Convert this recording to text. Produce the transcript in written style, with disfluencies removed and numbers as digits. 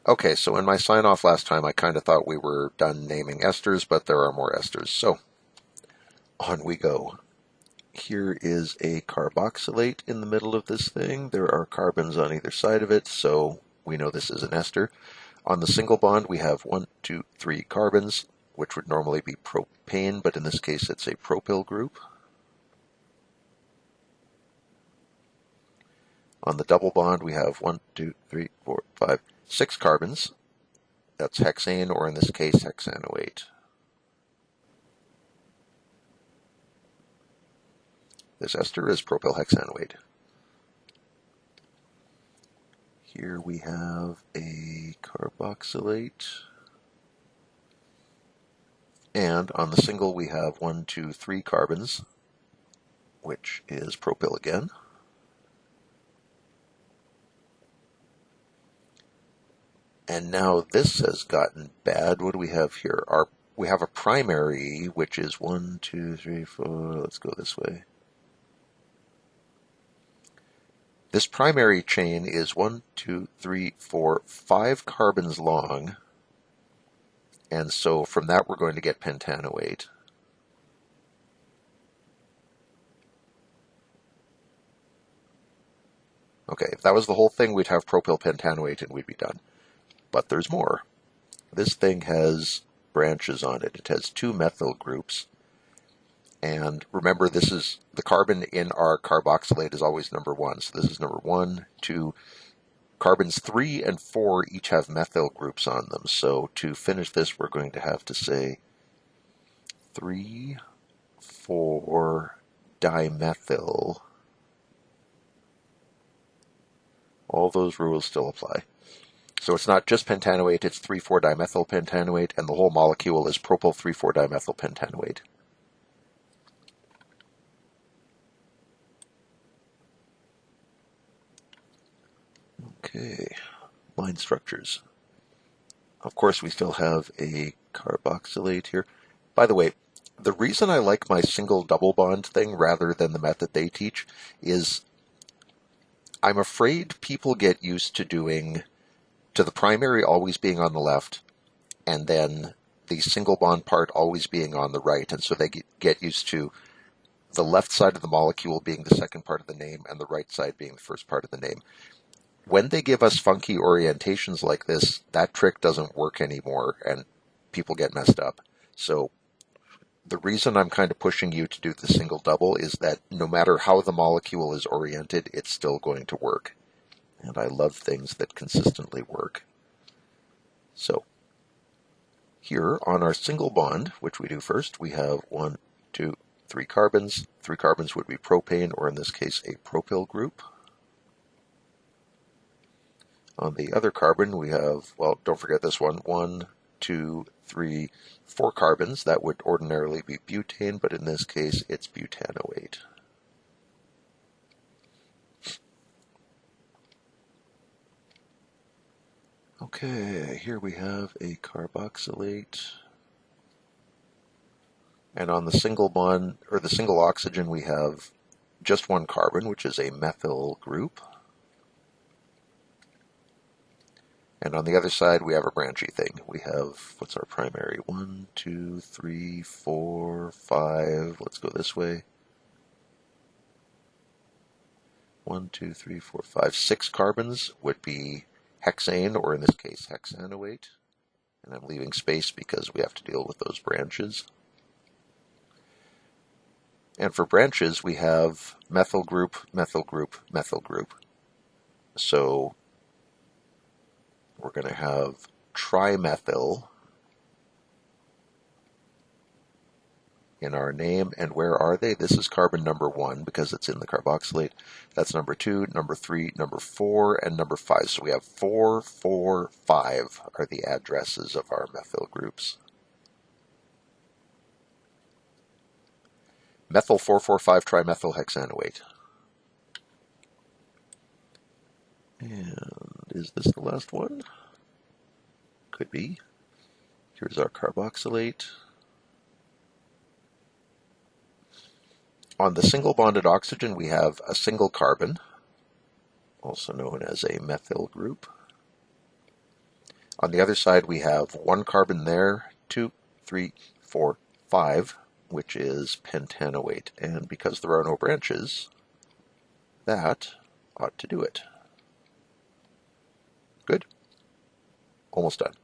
Okay, so in my sign off last time, I kind of thought we were done naming esters, but there are more esters. So on we go. Here is a carboxylate in the middle of this thing. There are carbons on either side of it, so we know this is an ester. On the single bond, we have 1, 2, 3 carbons, which would normally be propane, but in this case it's a propyl group. On the double bond, we have 1, 2, 3, 4, 5, 6 carbons. That's hexane, or in this case, hexanoate. This ester is propyl hexanoate. Here we have a carboxylate. And on the single, we have 1, 2, 3 carbons, which is propyl again. And now this has gotten bad. What do we have here? We have a primary, which is 1, 2, 3, 4. Let's go this way. This primary chain is 1, 2, 3, 4, 5 carbons long. And so from that, we're going to get pentanoate. Okay, if that was the whole thing, we'd have propyl pentanoate and we'd be done. But there's more. This thing has branches on it. It has 2 methyl groups. And remember, this is the carbon in our carboxylate is always number 1. So this is number 1, 2. Carbons 3 and 4 each have methyl groups on them. So to finish this, we're going to have to say 3, 4 dimethyl. All those rules still apply. So it's not just pentanoate, it's 3,4-dimethyl pentanoate, and the whole molecule is propyl 3,4-dimethyl pentanoate. Okay, line structures. Of course, we still have a carboxylate here. By the way, the reason I like my single double bond thing rather than the method they teach is I'm afraid people get used to the primary always being on the left, and then the single bond part always being on the right, and so they get used to the left side of the molecule being the second part of the name and the right side being the first part of the name. When they give us funky orientations like this, that trick doesn't work anymore, and people get messed up. So the reason I'm kind of pushing you to do the single double is that no matter how the molecule is oriented, it's still going to work. And I love things that consistently work. So here on our single bond, which we do first, we have 1, 2, 3 carbons. 3 carbons would be propane, or in this case, a propyl group. On the other carbon, we have, well, don't forget this one, 1, 2, 3, 4 carbons. That would ordinarily be butane, but in this case, it's butanoate. Okay, here we have a carboxylate. And on the single bond, or the single oxygen, we have just 1 carbon, which is a methyl group. And on the other side, we have a branchy thing. We have, what's our primary? 1, 2, 3, 4, 5. Let's go this way. 1, 2, 3, 4, 5, 6 carbons would be hexane, or in this case, hexanoate. And I'm leaving space because we have to deal with those branches. And for branches, we have methyl group, methyl group, methyl group. So we're going to have trimethyl in our name. And where are they? This is carbon number 1 because it's in the carboxylate. That's number 2, number 3, number 4, and number 5. So we have 4, 4, 5 are the addresses of our methyl groups. Methyl 4,4,5 trimethyl hexanoate. And is this the last one? Could be. Here's our carboxylate. On the single bonded oxygen, we have a single carbon, also known as a methyl group. On the other side, we have 1 carbon there, 2, 3, 4, 5, which is pentanoate. And because there are no branches, that ought to do it. Good. Almost done.